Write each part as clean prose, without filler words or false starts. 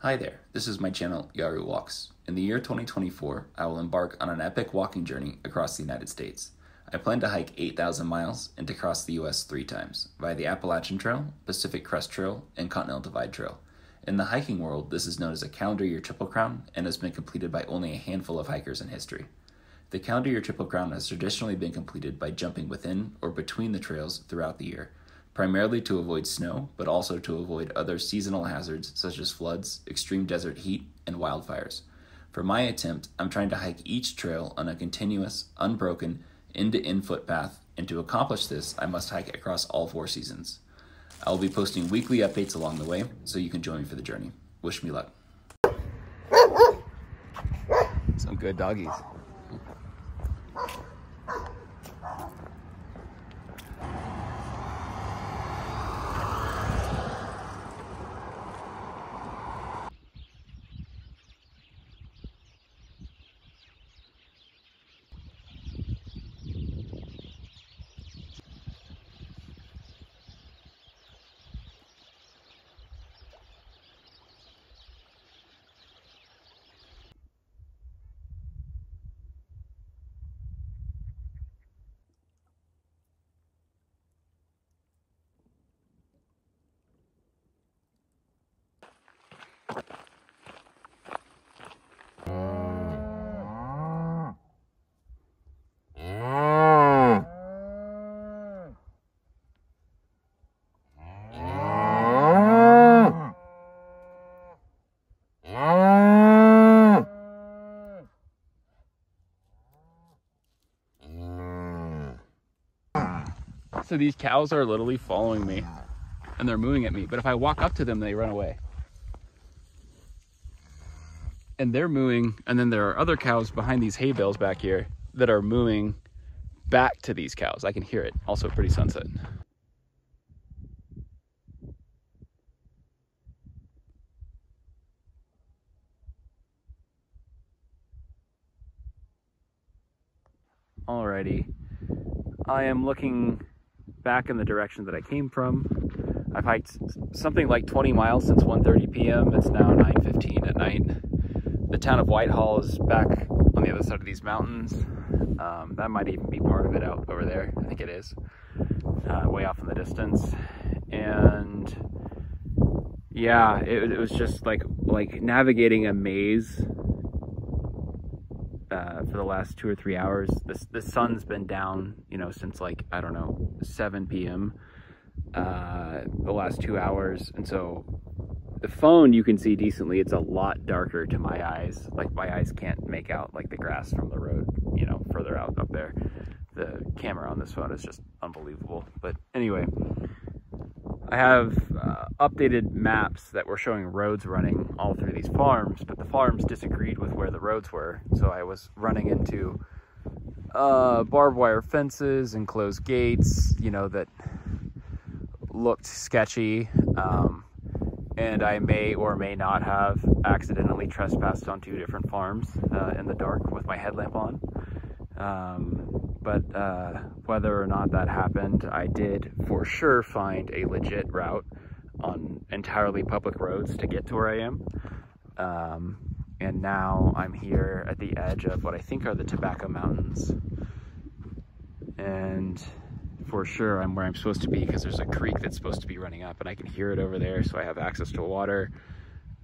Hi there, this is my channel, Yaru Walks. In the year 2024, I will embark on an epic walking journey across the United States. I plan to hike 8,000 miles and to cross the US 3 times, via the Appalachian Trail, Pacific Crest Trail, and Continental Divide Trail. In the hiking world, this is known as a calendar year Triple Crown and has been completed by only a handful of hikers in history. The calendar year Triple Crown has traditionally been completed by jumping within or between the trails throughout the year, primarily to avoid snow, but also to avoid other seasonal hazards such as floods, extreme desert heat, and wildfires. For my attempt, I'm trying to hike each trail on a continuous, unbroken, end-to-end footpath, and to accomplish this, I must hike across all 4 seasons. I will be posting weekly updates along the way, so you can join me for the journey. Wish me luck. Some good doggies. So these cows are literally following me and they're mooing at me, but if I walk up to them, they run away. And they're mooing, and then there are other cows behind these hay bales back here that are mooing back to these cows. I can hear it. Also pretty sunset. Alrighty, I am looking back in the direction that I came from. I've hiked something like 20 miles since 1:30 p.m. It's now 9:15 at night. The town of Whitehall is back on the other side of these mountains. That might even be part of it out over there. I think it is, way off in the distance. And yeah, it was just like navigating a maze for the last 2 or 3 hours. The sun's been down, since like, I don't know, 7 p.m. The last 2 hours. And so the phone, you can see decently. It's a lot darker to my eyes. Like, my eyes can't make out like the grass from the road, further out up there. The camera on this phone is just unbelievable. But anyway, I have updated maps that were showing roads running all through these farms, but the farms disagreed with where the roads were. So I was running into barbed wire fences and closed gates, that looked sketchy. And I may or may not have accidentally trespassed on 2 different farms in the dark with my headlamp on. But whether or not that happened, I did for sure find a legit route on entirely public roads to get to where I am. And now I'm here at the edge of what I think are the Tobacco Mountains. And for sure I'm where I'm supposed to be, because there's a creek that's supposed to be running up and I can hear it over there, so I have access to water.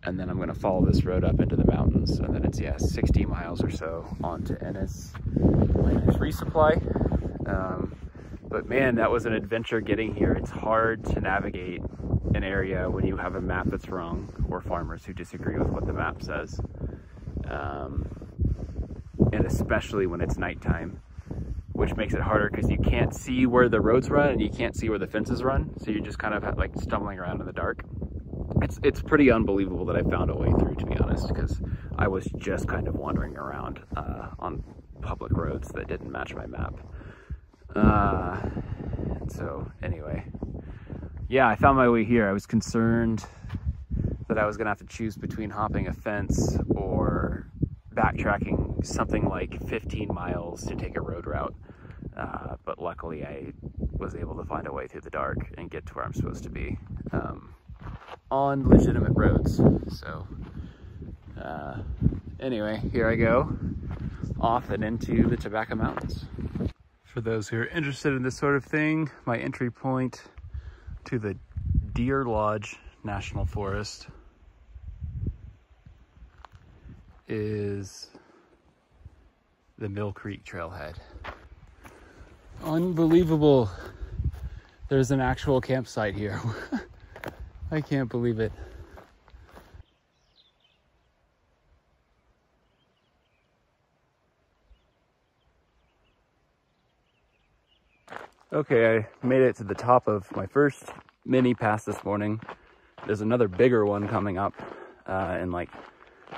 And then I'm going to follow this road up into the mountains, and then it's 60 miles or so onto Ennis resupply. But man, that was an adventure getting here. It's hard to navigate an area when you have a map that's wrong, or farmers who disagree with what the map says, and especially when it's nighttime, which makes it harder because you can't see where the roads run and you can't see where the fences run, so you're just kind of like stumbling around in the dark. It's pretty unbelievable that I found a way through, to be honest, because I was just kind of wandering around on public roads that didn't match my map. So anyway, yeah, I found my way here. I was concerned that I was gonna have to choose between hopping a fence or backtracking something like 15 miles to take a road route. But luckily I was able to find a way through the dark and get to where I'm supposed to be on legitimate roads. So Anyway, here I go, off and into the Tobacco Mountains. For those who are interested in this sort of thing, my entry point to the Deer Lodge National Forest is the Mill Creek Trailhead. Unbelievable. There's an actual campsite here. I can't believe it. Okay, I made it to the top of my first mini pass this morning. There's another bigger one coming up in like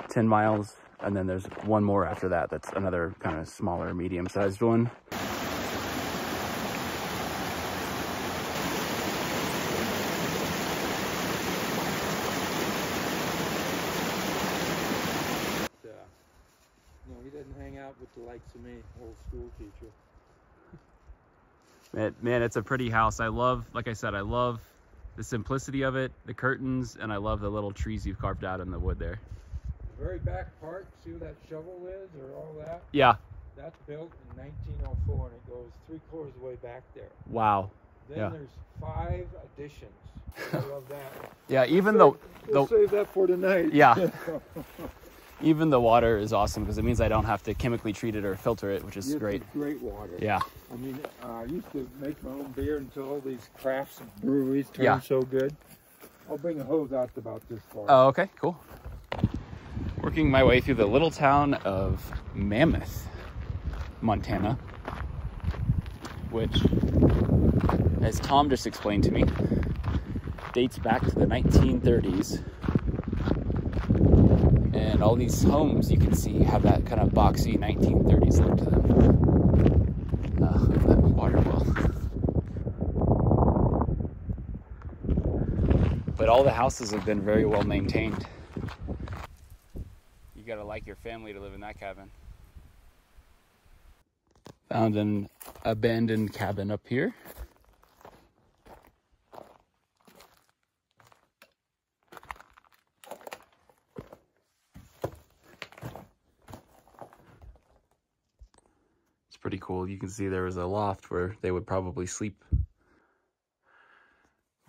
10 miles. And then there's one more after that. That's another kind of smaller, medium-sized one. No, he doesn't hang out with the likes of me, old school teacher. Man, it's a pretty house. I love, like I said, I love the simplicity of it, the curtains, and I love the little trees you've carved out in the wood there. The very back part, see where that shovel is or all that? Yeah. That's built in 1904 and it goes 3/4 of the way back there. Wow. Then Yeah. there's 5 additions. I love that. Yeah, even We'll save that for tonight. Yeah. Even the water is awesome because it means I don't have to chemically treat it or filter it, which is great. Great water. Yeah. I mean, I used to make my own beer until all these crafts and breweries turned so good. I'll bring a hose out to about this far. Oh, okay, cool. Working my way through the little town of Mammoth, Montana, which, as Tom just explained to me, dates back to the 1930s. And all these homes you can see have that kind of boxy 1930s look to them. That water well. But all the houses have been very well maintained. You gotta like your family to live in that cabin. Found an abandoned cabin up here. It's pretty cool. You can see there was a loft where they would probably sleep.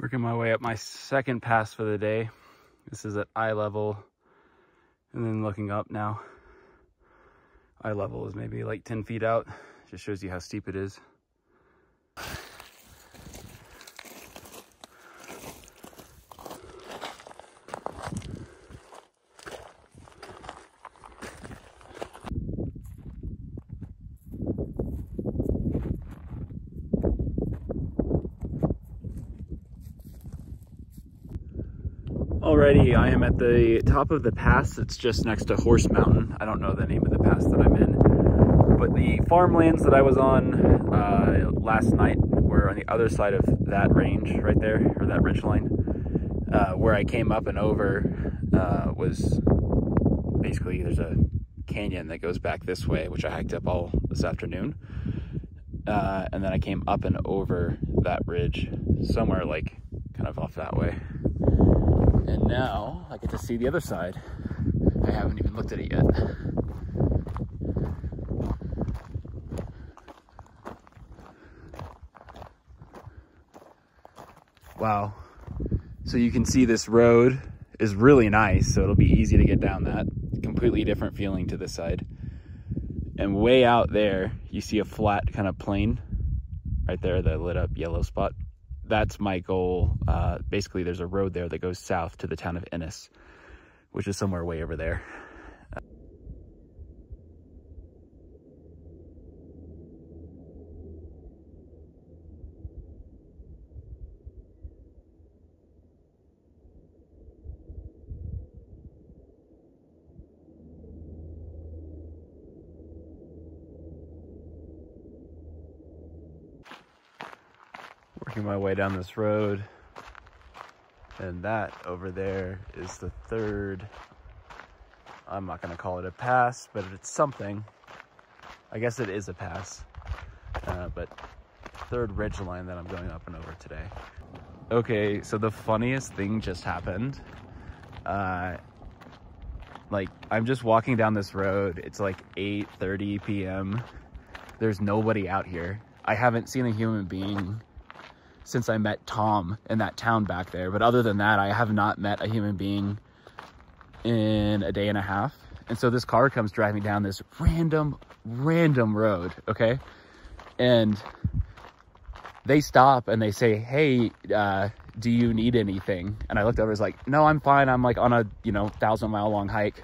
Working my way up my second pass for the day. This is at eye level. And then looking up now. Eye level is maybe like 10 feet out. Just shows you how steep it is. Alrighty, I am at the top of the pass. It's just next to Horse Mountain. I don't know the name of the pass that I'm in. But the farmlands that I was on last night were on the other side of that range right there, or that ridgeline. Where I came up and over was basically, there's a canyon that goes back this way, which I hiked up all this afternoon. And then I came up and over that ridge somewhere like kind of off that way. And now I get to see the other side. I haven't even looked at it yet. Wow. So you can see this road is really nice, so it'll be easy to get down that. Completely different feeling to this side. And way out there, you see a flat kind of plain right there, the lit up yellow spot. That's my goal. Basically, there's a road there that goes south to the town of Ennis, which is somewhere way over there. Working my way down this road, and that over there is the third, I'm not going to call it a pass, but it's something. I guess it is a pass, but third ridge line that I'm going up and over today. Okay, so the funniest thing just happened. Like, I'm just walking down this road. It's like 8:30 p.m. There's nobody out here. I haven't seen a human being since I met Tom in that town back there. But other than that, I have not met a human being in a day and a half. And so this car comes driving down this random road, okay? And they stop and they say, hey, do you need anything? And I looked over, I was like, no, I'm fine. I'm like on a, 1,000-mile long hike.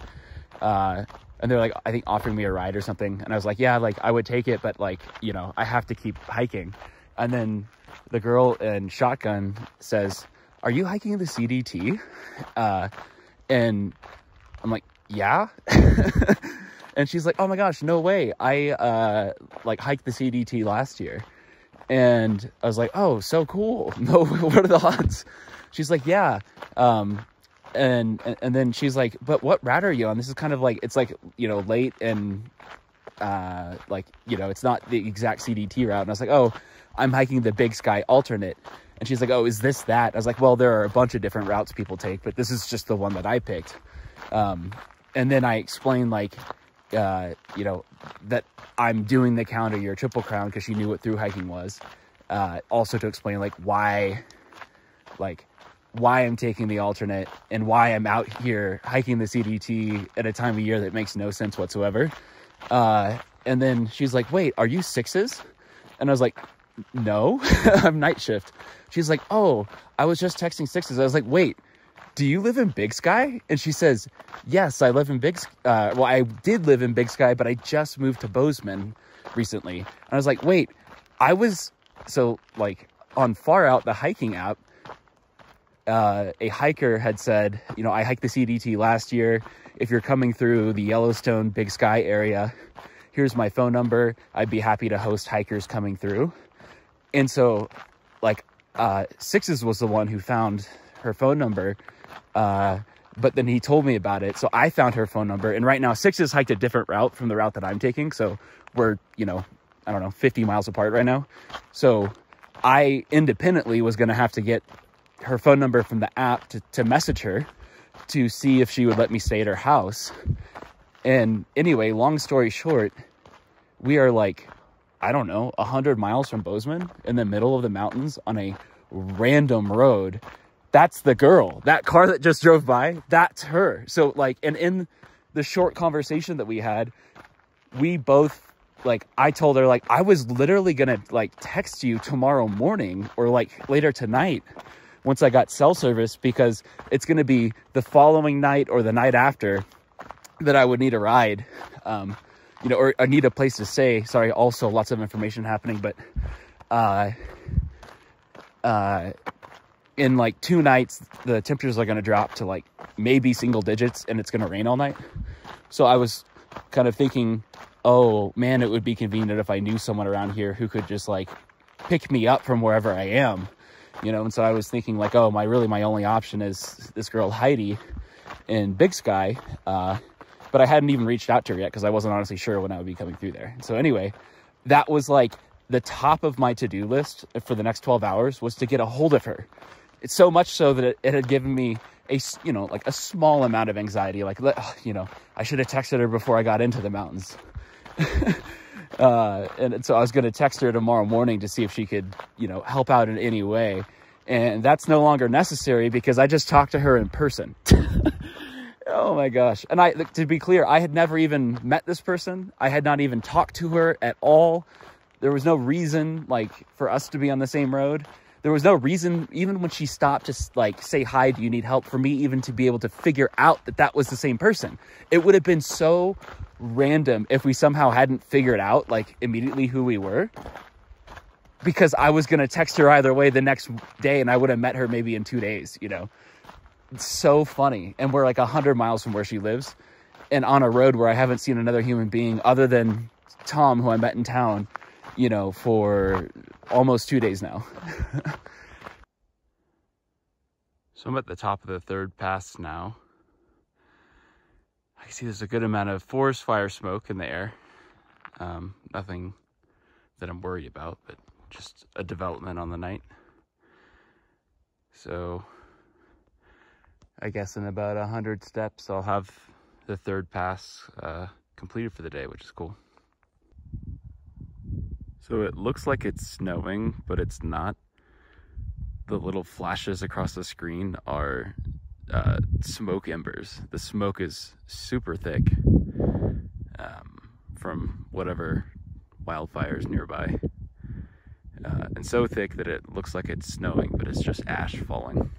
And they're like, I think offering me a ride or something. And I was like, yeah, like I would take it, but like, I have to keep hiking. And then the girl in shotgun says, are you hiking the CDT? And I'm like, yeah. And she's like, oh my gosh, no way. I like hiked the CDT last year. And I was like, oh, so cool. No, what are the odds? She's like, yeah. And then she's like, but what route are you on? This is kind of like, it's like, late and like, it's not the exact CDT route. And I was like, oh, I'm hiking the Big Sky alternate. And she's like, oh, is this that? I was like, well, there are a bunch of different routes people take, but this is just the one that I picked. And then I explained like, that I'm doing the Counter Year Triple Crown because she knew what through hiking was. Also to explain like why I'm taking the alternate and why I'm out here hiking the CDT at a time of year that makes no sense whatsoever. And then she's like, wait, are you sixes? And I was like, no, I'm night shift. She's like, oh, I was just texting sixes. I was like, wait, do you live in Big Sky? And she says, yes, I live in well, I did live in Big Sky, but I just moved to Bozeman recently. And I was like, wait, so like on Far Out, the hiking app, a hiker had said, I hiked the CDT last year. If you're coming through the Yellowstone Big Sky area, here's my phone number. I'd be happy to host hikers coming through. And so like, Sixes was the one who found her phone number. But then he told me about it. So I found her phone number. And right now Sixes hiked a different route from the route that I'm taking. So we're, I don't know, 50 miles apart right now. So I independently was going to have to get her phone number from the app to message her to see if she would let me stay at her house. And anyway, long story short, we are like, I don't know, 100 miles from Bozeman in the middle of the mountains on a random road. That's the girl. That car that just drove by, that's her. So like, and in the short conversation that we had, we both, like, I told her, like, I was literally gonna like text you tomorrow morning or like later tonight once I got cell service, because it's gonna be the following night or the night after that I would need a ride, or I need a place to stay. Sorry, also lots of information happening, but in like 2 nights, the temperatures are going to drop to like maybe single digits and it's going to rain all night. So I was kind of thinking, oh man, it would be convenient if I knew someone around here who could just like pick me up from wherever I am, and so I was thinking like, oh, my only option is this girl Heidi in Big Sky. But I hadn't even reached out to her yet because I wasn't honestly sure when I would be coming through there. So anyway, that was like the top of my to-do list for the next 12 hours was to get a hold of her. It's so much so that it had given me a small amount of anxiety. Like, I should have texted her before I got into the mountains. And so I was going to text her tomorrow morning to see if she could, help out in any way. And that's no longer necessary because I just talked to her in person. Oh my gosh. And to be clear, I had never even met this person. I had not even talked to her at all. There was no reason like for us to be on the same road. There was no reason, even when she stopped to like say, hi, do you need help, for me even to be able to figure out that was the same person. It would have been so random if we somehow hadn't figured out like immediately who we were, because I was going to text her either way the next day and I would have met her maybe in 2 days, It's so funny. And we're like 100 miles from where she lives and on a road where I haven't seen another human being other than Tom, who I met in town, for almost 2 days now. So I'm at the top of the third pass now. I can see there's a good amount of forest fire smoke in the air. Nothing that I'm worried about, but just a development on the night. So I guess in about 100 steps, I'll have the third pass completed for the day, which is cool. So it looks like it's snowing, but it's not. The little flashes across the screen are smoke embers. The smoke is super thick from whatever wildfires nearby. And so thick that it looks like it's snowing, but it's just ash falling.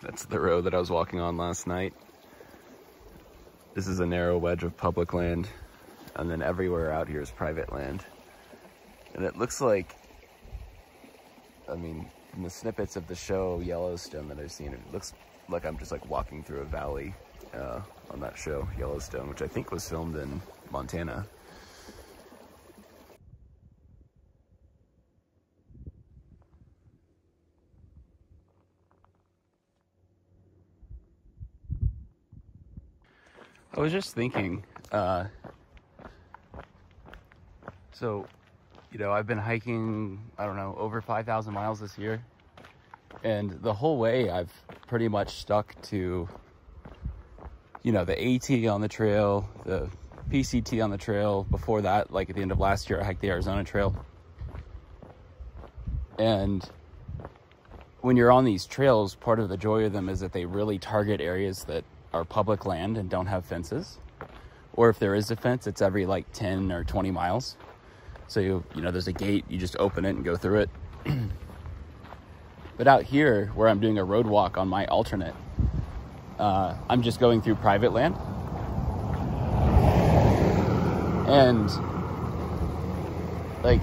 That's the road that I was walking on last night. This is a narrow wedge of public land, and then everywhere out here is private land. And it looks like, I mean, in the snippets of the show Yellowstone that I've seen, it looks like I'm just like walking through a valley on that show, Yellowstone, which I think was filmed in Montana. I was just thinking, so, you know, I've been hiking, I don't know, over 5,000 miles this year. And the whole way I've pretty much stuck to, you know, the AT on the trail, the PCT on the trail. Before that, like at the end of last year, I hiked the Arizona Trail. And when you're on these trails, part of the joy of them is that they really target areas that are public land and don't have fences, or if there is a fence, it's every like 10 or 20 miles. So you know there's a gate, you just open it and go through it. But out here where I'm doing a road walk on my alternate, I'm just going through private land, and like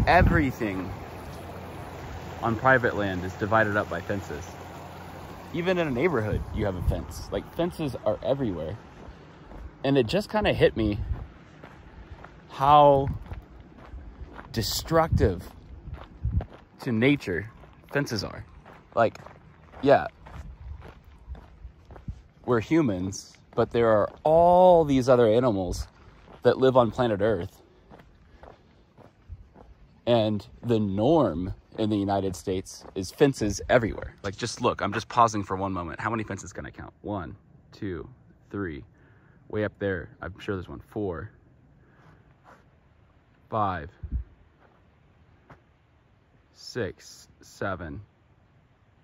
everything on private land is divided up by fences. Even in a neighborhood, you have a fence. Like, fences are everywhere. And it just kind of hit me how destructive to nature fences are. Like, yeah, we're humans, but there are all these other animals that live on planet Earth. And the norm in the United States is fences everywhere. Like, just look, I'm just pausing for one moment. How many fences can I count? 1, 2, 3. Way up there, I'm sure there's one. 4, 5, 6, 7,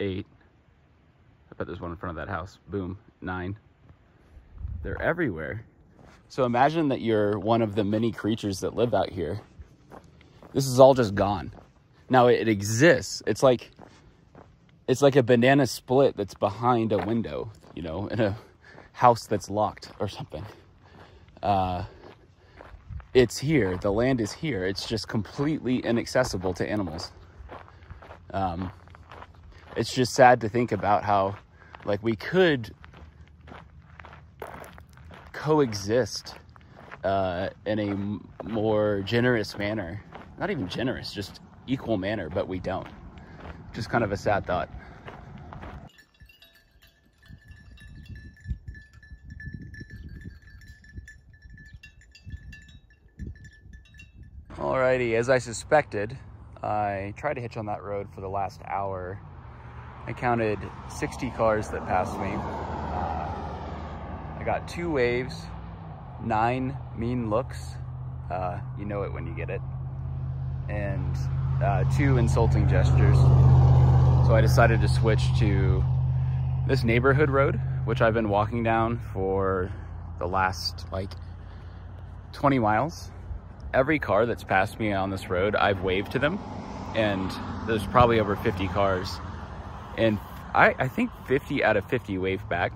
8. I bet there's one in front of that house. Boom, 9. They're everywhere. So imagine that you're one of the many creatures that live out here. This is all just gone. Now it exists. It's like a banana split that's behind a window, you know, in a house that's locked or something. It's here. The land is here. It's just completely inaccessible to animals. It's just sad to think about how, like, we could coexist in a more generous manner. Not even generous, just equal manner, but we don't. Just kind of a sad thought. Alrighty, as I suspected, I tried to hitch on that road for the last hour. I counted 60 cars that passed me. I got 2 waves, 9 mean looks. You know it when you get it. And 2 insulting gestures. So I decided to switch to this neighborhood road, which I've been walking down for the last like 20 miles. Every car that's passed me on this road, I've waved to them, and there's probably over 50 cars. And I think 50 out of 50 wave back.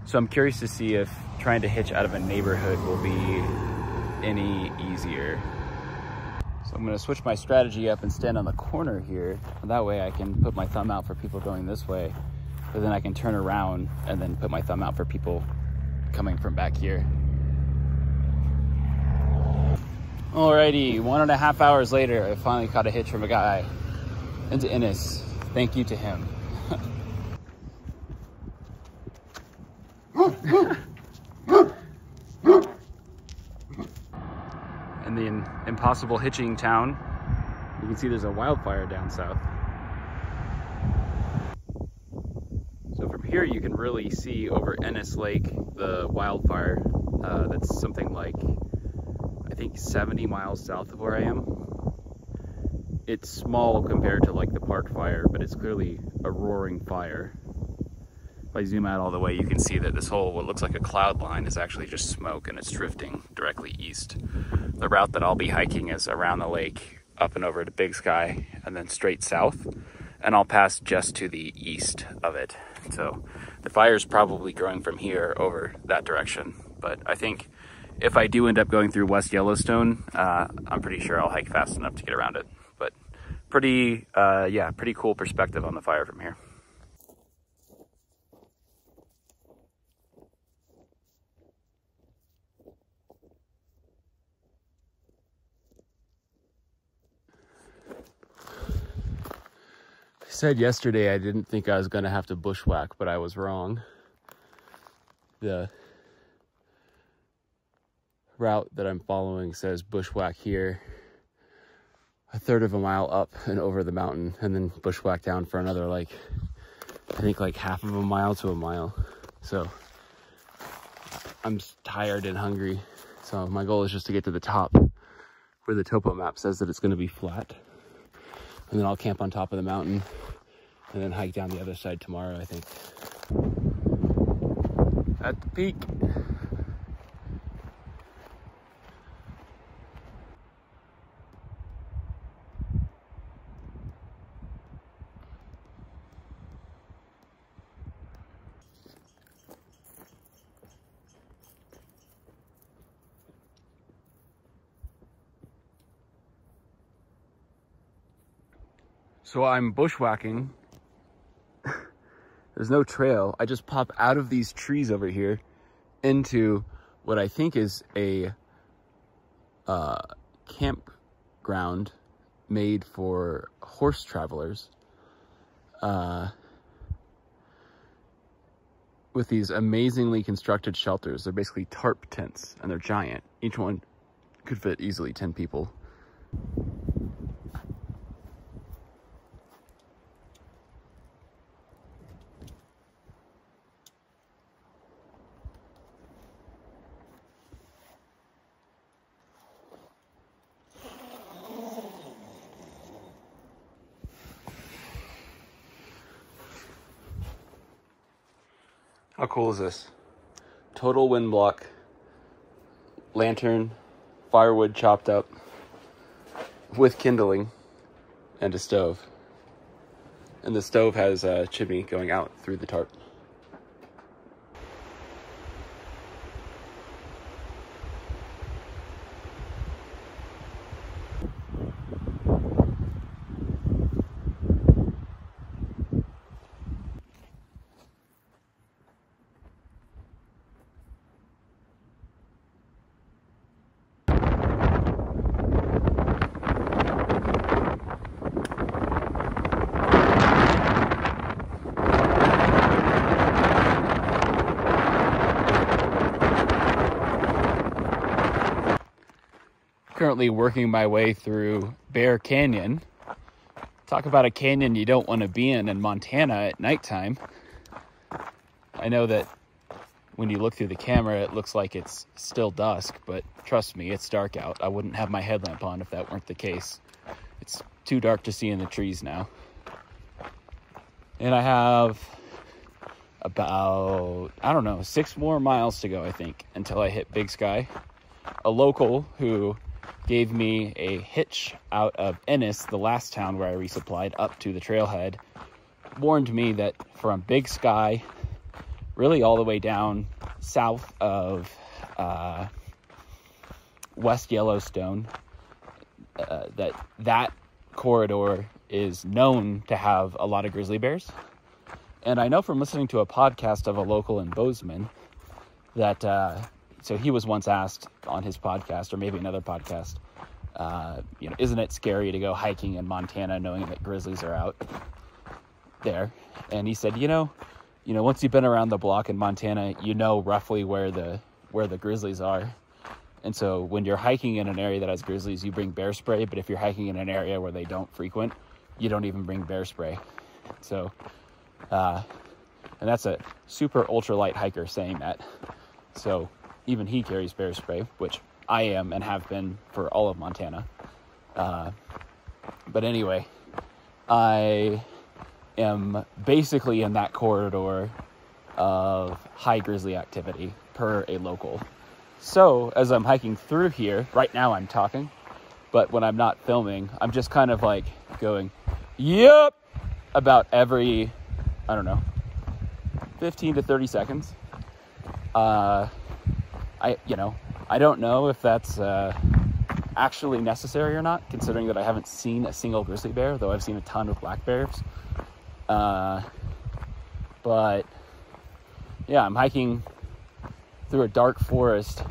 So I'm curious to see if trying to hitch out of a neighborhood will be any easier. So I'm gonna switch my strategy up and stand on the corner here. That way I can put my thumb out for people going this way, but then I can turn around and then put my thumb out for people coming from back here. Alrighty, 1.5 hours later, I finally caught a hitch from a guy. and to Ennis. Thank you to him. In the impossible hitching town, you can see there's a wildfire down south. So from here you can really see over Ennis Lake the wildfire. That's something like, I think 70 miles south of where I am. It's small compared to like the park fire, but it's clearly a roaring fire. If I zoom out all the way, you can see that this whole, what looks like a cloud line, is actually just smoke, and it's drifting directly east. The route that I'll be hiking is around the lake, up and over to Big Sky, and then straight south, and I'll pass just to the east of it. So the fire's probably growing from here over that direction, but I think if I do end up going through West Yellowstone, I'm pretty sure I'll hike fast enough to get around it. But pretty cool perspective on the fire from here. I said yesterday I didn't think I was going to have to bushwhack, but I was wrong. The route that I'm following says bushwhack here, a third of a mile up and over the mountain, and then bushwhack down for another, like, I think like half of a mile to a mile. So I'm tired and hungry. So my goal is just to get to the top where the topo map says that it's going to be flat. And then I'll camp on top of the mountain and then hike down the other side tomorrow, I think. At the peak. So I'm bushwhacking. There's no trail. I just pop out of these trees over here into what I think is a campground made for horse travelers, with these amazingly constructed shelters. They're basically tarp tents, and they're giant. Each one could fit easily 10 people. How cool is this? Total wind block, lantern, firewood chopped up with kindling, and a stove. And the stove has a chimney going out through the tarp. Currently working my way through Bear Canyon. Talk about a canyon you don't want to be in Montana at nighttime. I know that when you look through the camera, it looks like it's still dusk, but trust me, it's dark out. I wouldn't have my headlamp on if that weren't the case. It's too dark to see in the trees now. And I have about, 6 more miles to go, I think, until I hit Big Sky. A local who gave me a hitch out of Ennis, the last town where I resupplied, up to the trailhead, warned me that from Big Sky, really all the way down south of West Yellowstone, that corridor is known to have a lot of grizzly bears. And I know from listening to a podcast of a local in Bozeman that so he was once asked on his podcast, or maybe another podcast, you know, isn't it scary to go hiking in Montana knowing that grizzlies are out there? And he said, you know, once you've been around the block in Montana, you know roughly where the grizzlies are. And so when you're hiking in an area that has grizzlies, you bring bear spray. But if you're hiking in an area where they don't frequent, you don't even bring bear spray. So, and that's a super ultralight hiker saying that. So even he carries bear spray, which I am and have been for all of Montana. But anyway, I am basically in that corridor of high grizzly activity per a local. So as I'm hiking through here, right now I'm talking, but when I'm not filming, I'm just kind of like going, yep, about every, I don't know, 15 to 30 seconds. I don't know if that's actually necessary or not, considering that I haven't seen a single grizzly bear, though I've seen a ton of black bears. But yeah, I'm hiking through a dark forest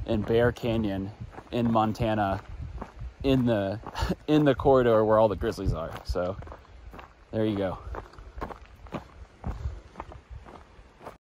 in Bear Canyon in Montana, in the corridor where all the grizzlies are. So there you go.